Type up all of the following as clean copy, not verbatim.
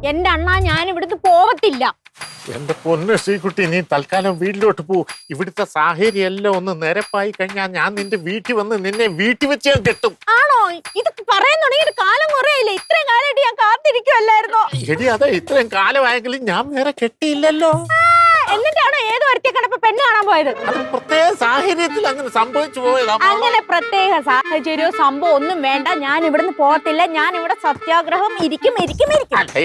എന്റെ അണ്ണാ ഞാൻ ഇവിടുന്ന് പോവത്തില്ല. എന്റെ പൊന്ന് ശ്രീകുട്ടി, നീ തൽക്കാലം വീട്ടിലോട്ട് പോ. ഇവിടുത്തെ സാഹചര്യം എല്ലാം ഒന്ന് നിരപ്പായി കഴിഞ്ഞാൽ ഞാൻ നിന്റെ വീട്ടിൽ വന്ന് നിന്നെ വീട്ടിൽ വെച്ച് ഞാൻ കെട്ടും. ആണോ? ഇത് പറയാൻ തുടങ്ങിയിട്ട് കാലം കുറയില്ലേ? ഇത്രയും കാലമായിട്ട് ഞാൻ കാത്തിരിക്കുവല്ലായിരുന്നോ? എടി അതെ, ഇത്രയും കാലമായെങ്കിലും ഞാൻ വേറെ കെട്ടിയില്ലല്ലോ. എന്നിട്ടാണോ ഏതോ ഒരുത്തി കണ്ടപ്പോ പെണ്ണ് കാണാൻ പോയത്? അത് പ്രത്യേക സാഹചര്യത്തിൽ അങ്ങനെ സംഭവിച്ചു പോയതാ. അങ്ങനെ പ്രത്യേക സാഹചര്യമോ സംഭവം ഒന്നും വേണ്ട. ഞാൻ ഇവിടുന്ന് പോകത്തില്ല. ഞാൻ ഇവിടെ സത്യാഗ്രഹം ഇരിക്കും.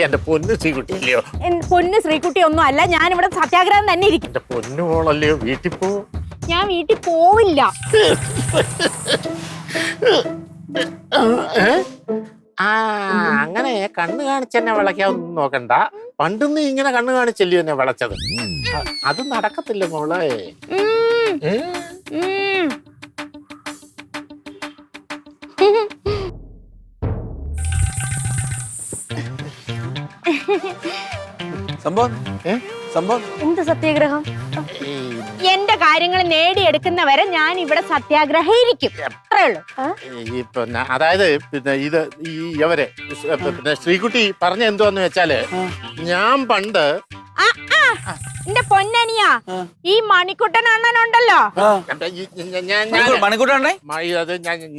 എന്റെ പൊന്ന് ശ്രീകുട്ടി അല്ലയോ? പൊന്ന് ശ്രീകുട്ടി ഒന്നും അല്ല, ഞാൻ ഇവിടെ സത്യാഗ്രഹം തന്നെ ഇരിക്കും. എന്റെ പൊന്നു മോളല്ലയോ, വീട്ടിൽ പോ. ഞാൻ വീട്ടിൽ പോവില്ല. അങ്ങനെ കണ്ണ് കാണിച്ചെന്നെ വിളയ്ക്കാവൊന്നും നോക്കണ്ട. പണ്ട് നീ ഇങ്ങനെ കണ്ണ് കാണിച്ചല്ലോ എന്നെ വിളച്ചത്. അത് നടക്കത്തില്ല മോളെ. സംഭവം എന്ത് സത്യാഗ്രഹം? എന്റെ കാര്യങ്ങൾ നേടിയെടുക്കുന്നവരെ ഞാൻ ഇവിടെ സത്യാഗ്രഹം ഇരിക്കും. അത്രേ ഉള്ളൂ. പിന്നെ അതായത് പിന്നെ ഇത് ഇവരെ പിന്നെ ശ്രീകുട്ടി പറഞ്ഞ എന്തുവാന്ന് വെച്ചാല്, ഞാൻ പണ്ട് എന്റെ പൊന്നനിയാ, ഈ മണിക്കുട്ടൻ അണ്ണനുണ്ടല്ലോ,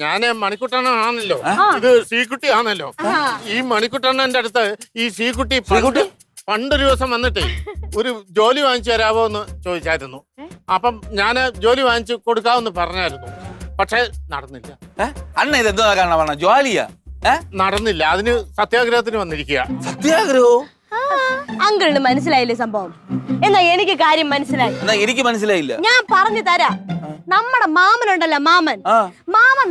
ഞാന് മണിക്കുട്ടനാണല്ലോ, ഇത് ശ്രീകുട്ടി ആണല്ലോ. ഈ മണിക്കുട്ടണ്ണന്റെ അടുത്ത് ഈ ശ്രീകുട്ടി പണ്ടൊരു ദിവസം വന്നിട്ടേ ഒരു ജോലി വാങ്ങിച്ചു തരാവോ എന്ന് ചോദിച്ചായിരുന്നു. അപ്പം ഞാന് ജോലി വാങ്ങിച്ചു കൊടുക്കാമെന്ന് പറഞ്ഞായിരുന്നു. പക്ഷെ നടന്നില്ല. അണ്ണ ഇത് എന്തോ കാരണം ജോലിയാ നടന്നില്ല. അതിന് സത്യാഗ്രഹത്തിന് വന്നിരിക്കുക. സത്യാഗ്രഹോ? അങ്കിളിന് മനസ്സിലായില്ലേ സംഭവം? എന്നാ എനിക്ക് കാര്യം മനസ്സിലായി. എന്നാ എനിക്ക് മനസ്സിലായില്ല. ഞാൻ പറഞ്ഞു തരാം. നമ്മുടെ മാമനുണ്ടല്ലോ, മാമൻ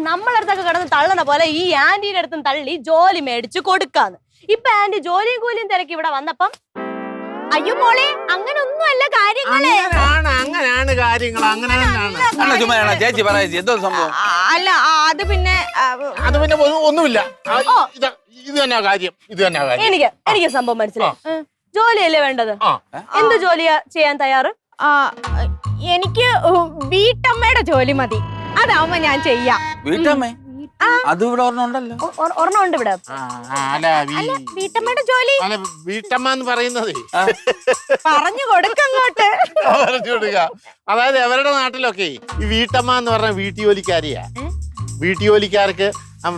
നമ്മളടുത്തൊക്കെ കിടന്ന് തള്ളണ പോലെ ഈ ആന്റിയുടെ അടുത്തും തള്ളി ജോലി മേടിച്ചു കൊടുക്കാന്ന്. ഇപ്പൊ ആന്റി ജോലിയും കൂലിയും തിരക്കി ഇവിടെ വന്നപ്പം, അയ്യോ മോളെ, അങ്ങനെ ഒന്നുമല്ല കാര്യങ്ങള്. അങ്ങനെയാണ് കാര്യങ്ങൾ. അങ്ങനെ ചേച്ചി പറയാ എന്തോ സംഭവം. അല്ല അത് പിന്നെ ഒന്നുമില്ല. ഇത് തന്നെ കാര്യം. എനിക്ക് സംഭവം മനസ്സിലായി. ജോലിയല്ലേ വേണ്ടത്? എന്ത് ജോലിയാ ചെയ്യാൻ തയ്യാറ്? എനിക്ക് വീട്ടമ്മയുടെ ജോലി മതി. അതാവുമ്പോ ഞാൻ ചെയ്യാം. വീട്ടമ്മേ? അത് ഇവിടെ ഒരെണ്ണമുണ്ടല്ലോ. ഒരെണ്ണമുണ്ട് ഇവിടെ. വീട്ടമ്മയുടെ ജോലി. വീട്ടമ്മ എന്ന് പറയുന്നത് പറഞ്ഞു കൊടുക്കങ്ങോട്ട്. പറഞ്ഞു കൊടുക്ക. അതായത് അവരുടെ നാട്ടിലൊക്കെ ഈ വീട്ടമ്മ എന്ന് പറഞ്ഞ വീട്ടുജോലിക്കാരിയാ. വീട്ടുജോലിക്കാർക്ക്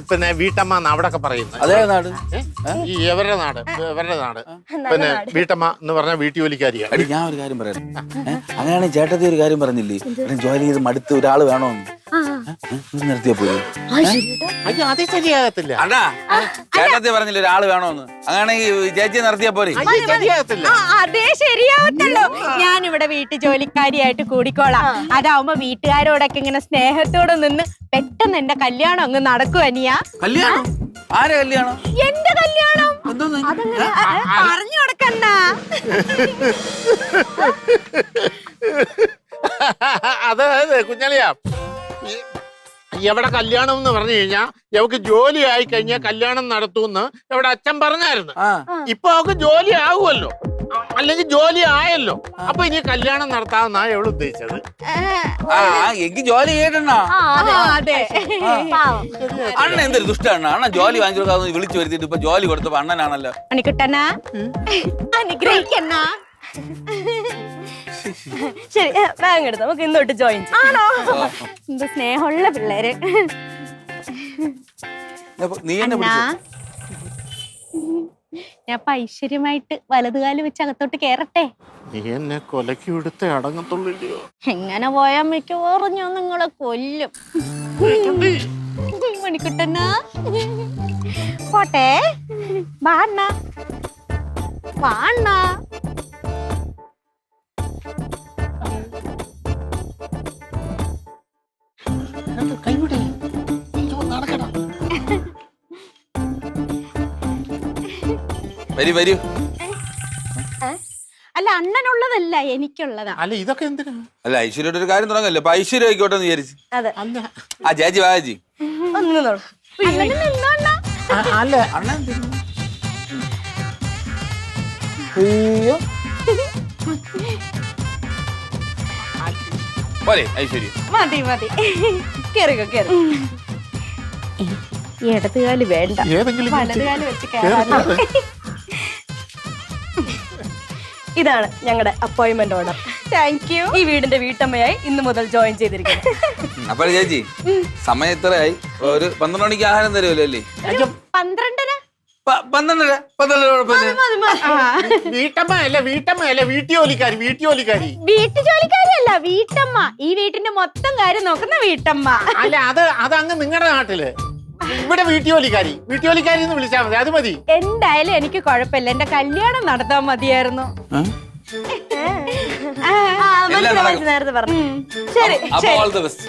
പിന്നെ വീട്ടമ്മ എന്ന് അവിടെ ഒക്കെ പറയുന്നത്. അതേ നാട്? ഈ ഇവരുടെ നാട് പിന്നെ വീട്ടമ്മ എന്ന് പറഞ്ഞ വീട്ടുജോലിക്കാരിയാ. ഞാൻ ഒരു കാര്യം പറയാം. അങ്ങനെയാണെങ്കിൽ ചേട്ടത്തി ഒരു കാര്യം പറഞ്ഞില്ലേ, ജോലി ചെയ്ത് മടുത്ത് ഒരാള് വേണോന്ന് നിർത്തിയാ പോയി. അയ്യോ, അത് ശരിയാകത്തില്ല. അണ്ണാ, ചേട്ടത്തി പറഞ്ഞില്ല ഒരാള് വേണോന്ന്. അങ്ങനെയാണെങ്കിൽ ചേച്ചി നിർത്തിയാ പോരെ. ശരിയാകത്തില്ല. അതേ ശരിയാവത്തല്ലോ. ഞാൻ ഇവിടെ വീട്ടു ജോലിക്കാരിയായിട്ട് കൂടിക്കോളാം. അതാവുമ്പോ വീട്ടുകാരോടൊക്കെ ഇങ്ങനെ സ്നേഹത്തോടെ നിന്ന് പെട്ടെന്ന് എന്റെ കല്യാണം അങ്ങ് നടക്കും. അനിയാ, കല്യാണം? ആരെ കല്യാണം? എന്റെ കല്യാണം. പറഞ്ഞു കൊടുക്കണ്ട. അതായത് കുഞ്ഞളിയാ, എവിടെ കല്യാണം എന്ന് പറഞ്ഞു കഴിഞ്ഞാ അവക്ക് ജോലി ആയി കഴിഞ്ഞാൽ കല്യാണം നടത്തൂന്ന് എവിടെ അച്ഛൻ പറഞ്ഞായിരുന്നു. ഇപ്പൊ അവക്ക് ജോലി ആകുമല്ലോ, അല്ലെങ്കിൽ ജോലി ആയല്ലോ. അപ്പൊ ഇനി കല്യാണം നടത്താമെന്നാ എവിടെ ഉദ്ദേശിച്ചത്. എനിക്ക് ജോലി ചെയ്യണ്ട. അണ്ണ എന്തൊരു ദുഷ്ടാണ്. അണ്ണ ജോലി വാങ്ങിച്ചു കൊടുക്കാതെ വിളിച്ചു വരുത്തിട്ട് ഇപ്പൊ ജോലി കൊടുത്തപ്പോ അണ്ണനാണല്ലോ. മണിക്കുട്ടനാ, അനുഗ്രഹിക്കണ്ണ. ശരി, ബാങ്ക് എടുത്ത് നമുക്ക് ഇന്നോട്ട് ജോയിൻ. ആണോ? എന്ത് സ്നേഹമുള്ള പിള്ളേര്. നീ എന്നെ ഞാൻ ഐശ്വര്യമായിട്ട് വലതുകാല് വെച്ച് അകത്തോട്ട് കേറട്ടെ. നീ എന്നെ കൊലക്ക് വിടുത്തെ അടങ്ങത്തുള്ളില്ലയോ? എങ്ങനെ പോയാൽ മിക്കവാറും ഞാൻ നിങ്ങളെ കൊല്ലും. മണിക്കുട്ടനാ, പോട്ടെ. വാണ്ണ വാണ്ണ. വരൂ. അല്ല, അണ്ണനുള്ളതല്ല, എനിക്കുള്ളതാ. അല്ല, ഇതൊക്കെ എന്തിനാ? അല്ല, ഐശ്വര്യോട് ഒരു കാര്യം തുടങ്ങല്ലോ. അപ്പൊ ഐശ്വര്യം ആയിക്കോട്ടെ എന്ന് വിചാരിച്ചു. അതെ. ആ ചേച്ചി വാജി അല്ല അണ്ണ പോലെ ഐശ്വര്യം മതി. കേറുക. ഈ ഇടതുകാല് വേണ്ട, വലതുകാല് വെച്ച് കേറാൻ. ഇതാണ് ഞങ്ങളുടെ അപ്പോയിന്റ്മെന്റ് ഓർഡർ. Thank you. ഈ വീടിന്റെ വീട്ടമ്മയായി ഇന്ന് മുതൽ ജോയിൻ ചെയ്തിരിക്കുന്നു. അപ്പോൾ ചേച്ചി സമയം എത്രയായി? ഒരു 12 മണിക്ക് ആഹാരം തരുമല്ലോ അല്ലേ? 12:30. 12:30 കുഴപ്പമില്ല. വീട്ടമ്മയല്ല വീട്ടുജോലിക്കാരി. വീട്ടു ജോലിക്കാരിയല്ല, വീട്ടമ്മ. ഈ വീട്ടിന്റെ മൊത്തം കാര്യം നോക്കുന്ന വീട്ടമ്മ. അല്ല അതങ്ങ് നിങ്ങളുടെ നാട്ടില്. ഇവിടെ വീട്ടുജോലിക്കാരി എന്ന് വിളിച്ചാൽ മതി, അത് മതി. എന്തായാലും എനിക്ക് കുഴപ്പമില്ല, എന്റെ കല്യാണം നടത്താൻ മതിയായിരുന്നു. മനസ്സിലായി, നേരത്തെ പറഞ്ഞു. ശരി അപ്പോൾ all the best.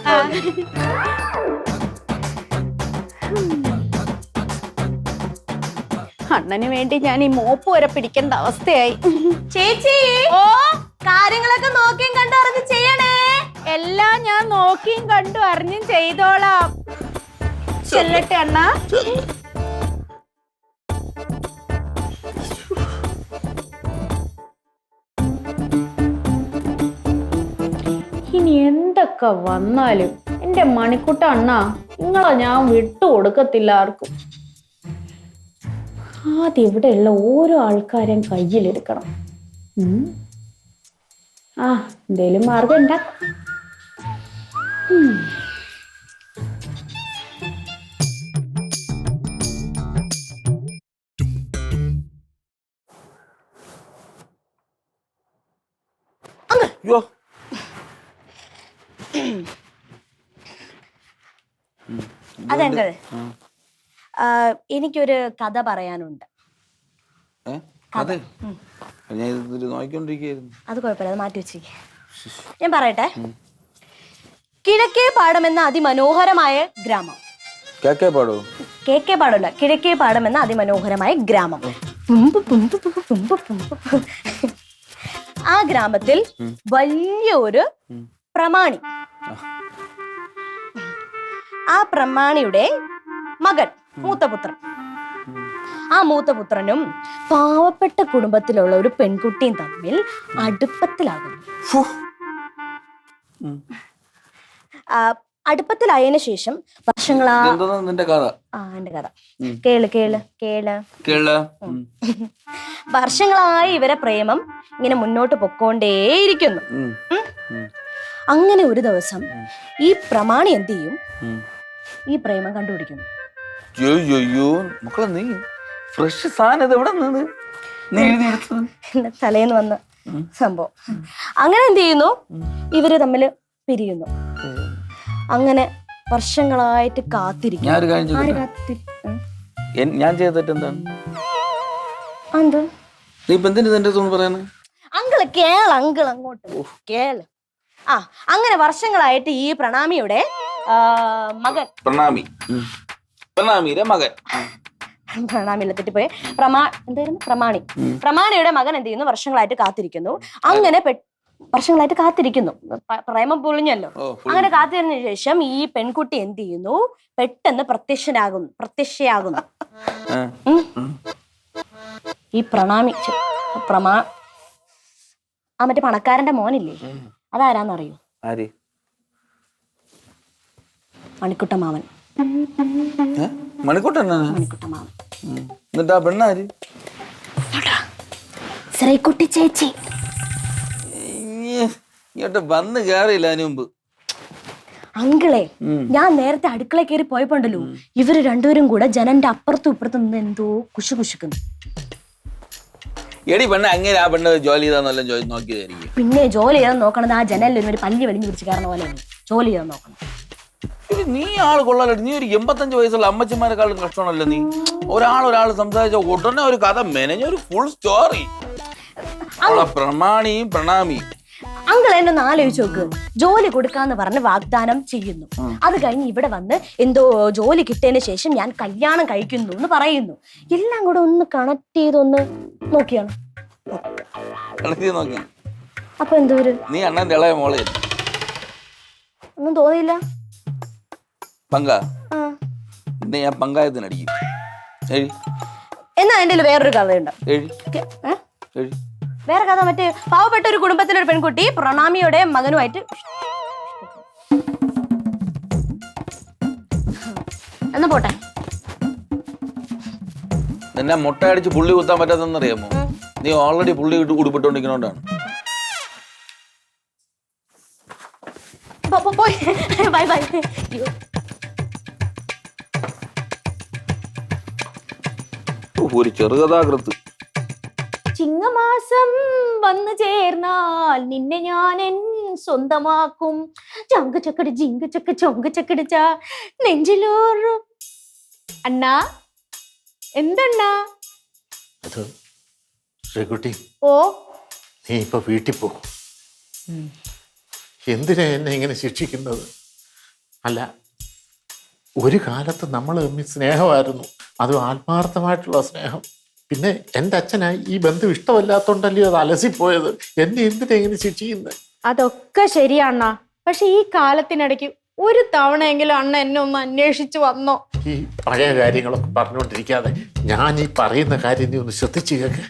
അണ്ണന് വേണ്ടി ഞാൻ ഈ മോപ്പ് വരെ പിടിക്കേണ്ട അവസ്ഥയായി. ചേച്ചി, ഓ കാര്യങ്ങളൊക്കെ നോക്കിയും കണ്ടു അറിഞ്ഞ് ചെയ്യണേ. എല്ലാം ഞാൻ നോക്കിയും കണ്ടു അറിഞ്ഞും ചെയ്തോളാം. ചെല്ലട്ടെ അണ്ണ. ഇനി എന്തൊക്കെ വന്നാലും എന്റെ മണിക്കുട്ട അണ്ണ, നിങ്ങളെ ഞാൻ വിട്ടുകൊടുക്കത്തില്ല ആർക്കും. ആദ്യം ഇവിടെയുള്ള ഓരോ ആൾക്കാരെയും കയ്യിലെടുക്കണം. എന്തേലും മാർഗം ഉണ്ടാക്കാം. അയ്യോ, അതെങ്കിൽ എനിക്കൊരു കഥ പറയാനുണ്ട്. അതെ, ഞാൻ ഇത് നോക്കിക്കൊണ്ടിരിക്കുകയായിരുന്നു. അത് കുഴപ്പമില്ല, അത് മാറ്റി വെച്ചേക്ക്. ഞാൻ പറയട്ടെ. കിഴക്കേ പാടം എന്ന അതിമനോഹരമായ ഗ്രാമം. കേക്കേ പാടല്ല, കിഴക്കേ പാടം എന്ന അതിമനോഹരമായ ഗ്രാമം. ആ ഗ്രാമത്തിൽ വലിയൊരു പ്രമാണി. ആ പ്രമാണിയുടെ മകൻ, മൂത്തപുത്രൻ. ആ മൂത്തപുത്രനും പാവപ്പെട്ട കുടുംബത്തിലുള്ള ഒരു പെൺകുട്ടിയും തമ്മിൽ അടുപ്പത്തിലാകുന്നു. അടുപ്പത്തിലായതിനു ശേഷം എന്റെ കഥ കേള്. വർഷങ്ങളായി ഇവരെ പ്രേമം ഇങ്ങനെ മുന്നോട്ട് പൊക്കോണ്ടേയിരിക്കുന്നു. അങ്ങനെ ഒരു ദിവസം ഈ പ്രമാണി എന്ത് ചെയ്യും? ഈ പ്രേമം കണ്ടുപിടിക്കുന്നു. ഫ്രഷ് സാധനം എവിടെ നിന്ന് തലേന്ന് വന്ന സംഭവം. അങ്ങനെ എന്ത് ചെയ്യുന്നു? ഇവര് തമ്മില് പിരിയുന്നു. അങ്ങനെ വർഷങ്ങളായിട്ട് കാത്തിരിക്കും. ഞാൻ ചെയ്ത തെറ്റെന്താണ്? അങ്കിള് കേള്, അങ്കിൾ അങ്ങോട്ട് കേള്. അങ്ങനെ വർഷങ്ങളായിട്ട് ഈ പ്രണാമിയുടെ മകൻ, പ്രണാമിയുടെ മകൻ, പ്രണാമിയിലെ തെറ്റിപ്പോയി, പ്രമാണിയുടെ മകൻ എന്ത് ചെയ്യുന്നു? വർഷങ്ങളായിട്ട് കാത്തിരിക്കുന്നു. അങ്ങനെ വർഷങ്ങളായിട്ട് കാത്തിരിക്കുന്നു. പ്രേമം പൊളിഞ്ഞല്ലോ. അങ്ങനെ കാത്തിരുന്ന ശേഷം ഈ പെൺകുട്ടി എന്ത് ചെയ്യുന്നു? പെട്ടെന്ന് പ്രത്യക്ഷയാകുന്നു. ഈ മറ്റേ പണക്കാരന്റെ മോനില്ലേ, അതാരാന്നറിയോ? മണിക്കുട്ടമാവൻ. മണിക്കുട്ടമാവൻ. ശ്രീകുട്ടി ചേച്ചി വന്ന് കേറിയില്ല അതിനു മുമ്പ്. അങ്കിളെ, ഞാൻ നേരത്തെ അടുക്കള കയറി പോയപ്പോണ്ടല്ലോ, ഇവര് രണ്ടുപേരും കൂടെ ജനന്റെ അപ്പുറത്തും ഇപ്പുറത്തും നിന്ന് എന്തോ കുശുകുശുക്കുന്നു. എടി പെണ്ണ, അങ്ങനെ ആ പെണ്ണ് ജോലി ചെയ്താന്നല്ല നോക്കിയതായിരിക്കും. പിന്നെ ജോലി ചെയ്താൽ നോക്കണത് ആ ജനലിൽ ഒരു പല്ലി വലിഞ്ഞു പിടിച്ച് കയറുന്ന പോലെ ജോലി ചെയ്താൽ നോക്കണം. നീ ആള് കൊള്ളാലോ. നീ ഒരു 85 വയസ്സുള്ള അമ്മച്ചിമാരെക്കാളും കഷ്ടമാണല്ലോ നീ. ഒരാൾ സംസാരിച്ച ഉടനെ ഒരു കഥ മെനഞ്ഞ ഒരു ഫുൾ സ്റ്റോറി. പ്രമാണിയും പ്രണാമിയും. അങ്കിൾ എന്നെ ഒന്ന് ആലോചിച്ച് നോക്ക്. ജോലി കൊടുക്കാന്ന് പറഞ്ഞ് വാഗ്ദാനം ചെയ്യുന്നു. അത് കഴിഞ്ഞ് ഇവിടെ വന്ന് എന്തോ ജോലി കിട്ടിയതിന് ശേഷം ഞാൻ കല്യാണം കഴിക്കുന്നു എന്ന് പറയുന്നു. എല്ലാം കൂടെ ഒന്ന് കണക്ട് ചെയ്തൊന്ന് നോക്കിയാണ്. അപ്പൊ എന്തോ നീ അണ്ണന്റെ ഇളയ മോളെ ഒന്നും തോന്നിയില്ല. ഞാൻ പങ്കായത്തിനടിക്കും. എന്നാ എന്റെ വേറൊരു കഥയുണ്ട്. വേറെ കഥ. മറ്റേ പാവപ്പെട്ട ഒരു കുടുംബത്തിലൊരു പെൺകുട്ടി പ്രണാമിയുടെ മകനുമായിട്ട് എന്നാ പോട്ടെ. നിന്നെ മുട്ട അടിച്ച് പുള്ളി കുത്താൻ പറ്റാത്തറിയാമോ? നീ ഓൾറെഡി പുള്ളി ഇട്ട് ഉടുപ്പിട്ടോണ്ടിരിക്കണോണ്ടാണ്. പോയി ബൈ ബൈ. ഒരു ചെറുകഥാകൃത്ത്. ചിങ്ങമാസം വന്നു ചേർന്നാൽ നിന്നെ ഞാൻ സ്വന്തമാക്കും. ചങ്ക് ചക്കട് ജിങ്ക് ചക്ക ചൊങ്ക് ചക്കടിച്ച നെഞ്ചിലോറും. അണ്ണാ എന്തണ്ണാ? അത് ശ്രീകുട്ടി, ഓ നീ ഇപ്പൊ വീട്ടിൽ പോ. എന്തിനാ എന്നെ ഇങ്ങനെ ശിക്ഷിക്കുന്നത്? അല്ല, ഒരു കാലത്ത് നമ്മൾ തമ്മിൽ സ്നേഹമായിരുന്നു, അതും ആത്മാർത്ഥമായിട്ടുള്ള സ്നേഹം. പിന്നെ എൻ്റെ അച്ഛനായി ഈ ബന്ധം ഇഷ്ടമല്ലാത്തോണ്ടല്ലേ അത് അലസിപ്പോയത്. എന്നെ എന്തിനാ ഇങ്ങനെ ശിക്ഷിക്കുന്നത്? അതൊക്കെ ശരിയാണ്ണ, പക്ഷെ ഈ കാലത്തിനിടയ്ക്ക് ഒരു തവണയെങ്കിലും അണ്ണ എന്നെ ഒന്ന് അന്വേഷിച്ചു വന്നോ? ഈ പഴയ കാര്യങ്ങളൊക്കെ പറഞ്ഞുകൊണ്ടിരിക്കാതെ ഞാൻ ഈ പറയുന്ന കാര്യം നീ ഒന്ന് ശ്രദ്ധിച്ചു കേൾക്ക്.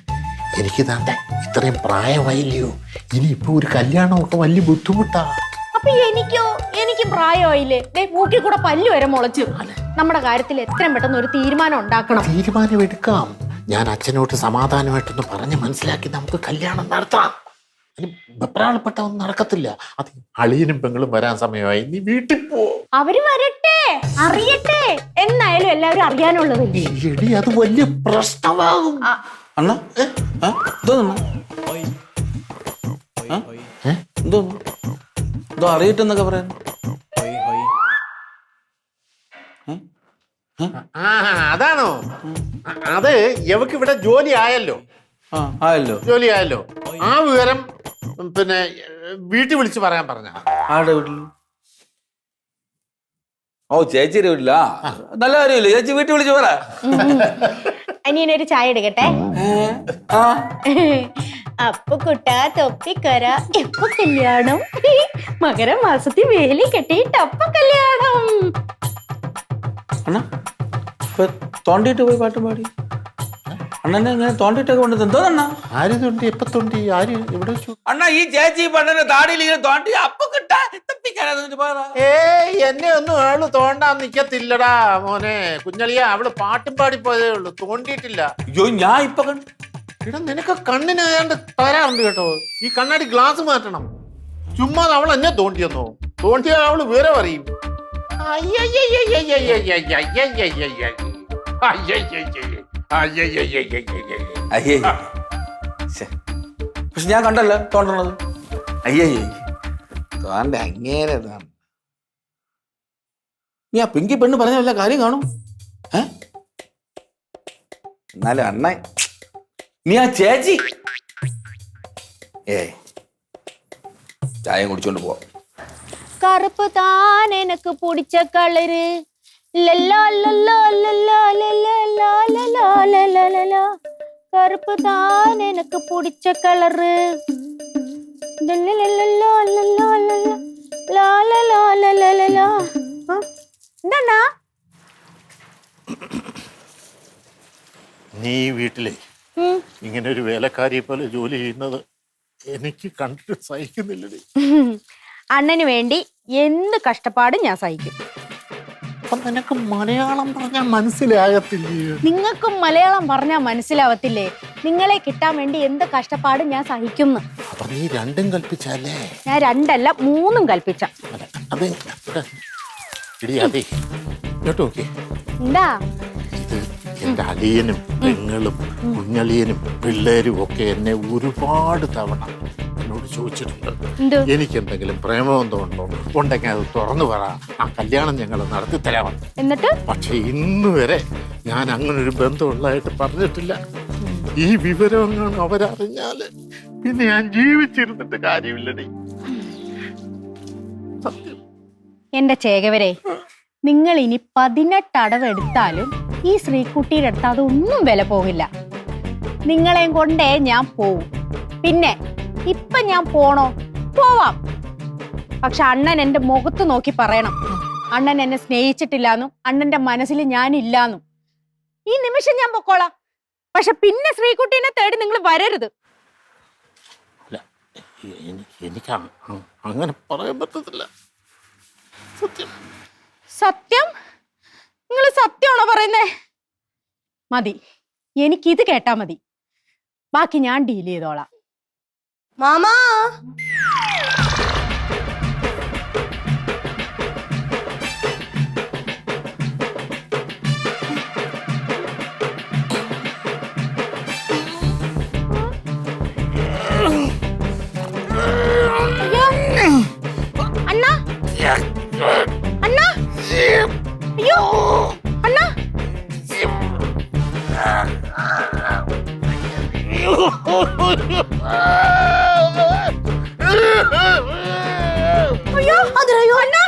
എനിക്ക് താണ്ടെ ഇത്രയും പ്രായമായില്ലയോ, ഇനിയിപ്പോ ഒരു കല്യാണമൊക്കെ വലിയ ബുദ്ധിമുട്ടാ. അപ്പൊ എനിക്ക് പ്രായമായില്ലേ? മൂക്കിൽ കൂടെ പല്ല് വരെ മുളച്ചു. നമ്മുടെ കാര്യത്തിൽ എത്രയും പെട്ടെന്ന് ഒരു തീരുമാനം ഉണ്ടാക്കണം. തീരുമാനം എടുക്കാം. ഞാൻ അച്ഛനോട്ട് സമാധാനമായിട്ടൊന്ന് പറഞ്ഞ് മനസ്സിലാക്കി നമുക്ക് കല്യാണം നടത്താം. വെപ്രാളപ്പെട്ട ഒന്നും നടക്കത്തില്ല. അത് അളിയനും പെങ്ങളും വരാൻ സമയമായി, നീ വീട്ടിൽ പോ. അവര് വരട്ടെ, അറിയട്ടെ. എന്നായാലും എല്ലാവരും അറിയാനുള്ളതല്ലേ. എടി, അത് വലിയ പ്രശ്നമാകും. അണ്ണ എന്തോന്നു എന്തോ അറിയിട്ടെന്നൊക്കെ പറയാൻ. അതാണോ? അത് എവക്ക് ഇവിടെ ജോലി ആയല്ലോ. ജോലി ആയല്ലോ. ആ വിവരം പിന്നെ വീട്ടിൽ വിളിച്ച് പറയാൻ പറഞ്ഞ. ആരുടെ വീട്ടില്? ഓ, ചേച്ചിയുടെ വീട്ടിലാ. നല്ല കാര്യമില്ല, ചേച്ചി വീട്ടിൽ വിളിച്ച് പറ. അനിയനൊരു ചായ എടുക്കട്ടെ. അപ്പൊ കുട്ടാ തൊപ്പിക്കര എപ്പൊ കല്യാണം? മകരമാസത്തിൽ വേലി കെട്ടിയിട്ട് അപ്പൊ കല്യാണം. അണ്ണ തോണ്ടിട്ട് പോയി പാട്ടും പാടി. അണ്ണനെ ഇങ്ങനെ തോണ്ടിട്ടൊക്കെ കൊണ്ടു എന്തോ അണ്ണ? ആര് തൊണ്ടി? എപ്പ തൊണ്ടി? ആര് എവിടെ വെച്ചു? അണ്ണ ഈ ചേച്ചി പണ്ണനെ താടിയിൽ ഇങ്ങനെ തോണ്ടി അപ്പൊ കിട്ടാ. എന്നെ ഒന്നും അവള് തോണ്ടാൻ നിക്കത്തില്ലടാ മോനെ. കുഞ്ഞളിയ, അവള് പാട്ടും പാടി പോയതേ ഉള്ളൂ, തോണ്ടിയിട്ടില്ല. അയ്യോ, ഞാൻ ഇപ്പൊ കണ്ടു. എടാ, നിനക്ക് കണ്ണിനായാണ്ട് തരാറുണ്ട് കേട്ടോ. ഈ കണ്ണാടി ഗ്ലാസ് മാറ്റണം. ചുമ്മാ അവൾ എന്നെ തോണ്ടിയെന്നോ? തോണ്ടിയാ അവള് വേറെ പറയും. പക്ഷെ ഞാൻ കണ്ടല്ലോ തോണ്ടണത്. അയ്യേ തോണ്ട അങ്ങേരെ. നീ ആ പിങ്കി പെണ്ണ് പറഞ്ഞ വല്ല കാര്യം കാണും. എന്നാലും അണ്ണ നീ ആ ചേച്ചി ചായ കുടിച്ചോണ്ട് പോവാം. കറുപ്പ് താൻ എനക്ക് പിടിച്ച കളറ്. കറുപ്പ് താൻ എനക്ക് പിടിച്ച കളറ്. എന്താ നീ വീട്ടിലെ ഇങ്ങനെ ഒരു വേലക്കാരിയെ പോലെ ജോലി ചെയ്യുന്നത് എനിക്ക് കണ്ടിട്ട് സഹിക്കുന്നില്ലടി. അണ്ണന് വേണ്ടി എന്ത് കഷ്ടപ്പാടും ഞാൻ സഹിക്കും. അപ്പൊ നിനക്ക് മലയാളം പറഞ്ഞാൽ മനസ്സിലാകത്തില്ലയോ? നിങ്ങൾക്കും മലയാളം പറഞ്ഞാൽ മനസ്സിലാവത്തില്ലേ? നിങ്ങളെ കിട്ടാൻ വേണ്ടി എന്ത് കഷ്ടപ്പാടും ഞാൻ സഹിക്കുന്നു. അപ്പൊ നീ രണ്ടും കൽപ്പിച്ചല്ലേ? ഞാൻ രണ്ടല്ല 3 കൽപ്പിച്ച. അതെ ഇടി, അതെ കേട്ടോ. എന്താ? ഇത് എന്റെ അളിയനും പെങ്ങളും കുഞ്ഞളിയനും പിള്ളേരും ഒക്കെ എന്നെ ഒരുപാട് തവണ എന്നോട് ചോദിച്ചിട്ടുണ്ട്, എനിക്ക് എന്തെങ്കിലും പ്രേമബന്ധം ഉണ്ടോ, ഉണ്ടെങ്കിൽ അത് തുറന്നു പറ, ആ കല്യാണം ഞങ്ങൾ നടത്തി തരാമെന്ന്. എന്നിട്ട് പക്ഷെ ഇന്ന് വരെ ഞാൻ അങ്ങനൊരു ബന്ധമുള്ളതായിട്ട് പറഞ്ഞിട്ടില്ല. ഈ വിവരം എങ്ങാണ് അവരറിഞ്ഞാല് പിന്നെ ഞാൻ ജീവിച്ചിരുന്നിട്ട് കാര്യമില്ലടി. എന്റെ ചേകവരെ, നിങ്ങൾ ഇനി 18 അടവെടുത്താലും ഈ ശ്രീകുട്ടിയുടെ അടുത്ത് അതൊന്നും വില പോകില്ല. നിങ്ങളെയും കൊണ്ടേ ഞാൻ പോവും. പിന്നെ ഇപ്പൊ ഞാൻ പോണോ? പോവാം. പക്ഷെ അണ്ണൻ എന്റെ മുഖത്ത് നോക്കി പറയണം, അണ്ണൻ എന്നെ സ്നേഹിച്ചിട്ടില്ലാന്നും അണ്ണന്റെ മനസ്സിൽ ഞാനില്ലാന്നും. ഈ നിമിഷം ഞാൻ പൊക്കോളാം. പക്ഷെ പിന്നെ ശ്രീകുട്ടീനെ തേടി നിങ്ങൾ വരരുത്. എനിക്ക് അങ്ങനെ പറയാൻ പറ്റത്തില്ല. സത്യം? നിങ്ങൾ സത്യമാണോ പറയുന്നേ? മതി, എനിക്കിത് കേട്ടാ മതി. ബാക്കി ഞാൻ ഡീൽ ചെയ്തോളാം. മാമാ അണ്ണാ അണ്ണാ അയ്യോ അണ്ണാ അയ്യോ അയ്യോ അണ്ണാ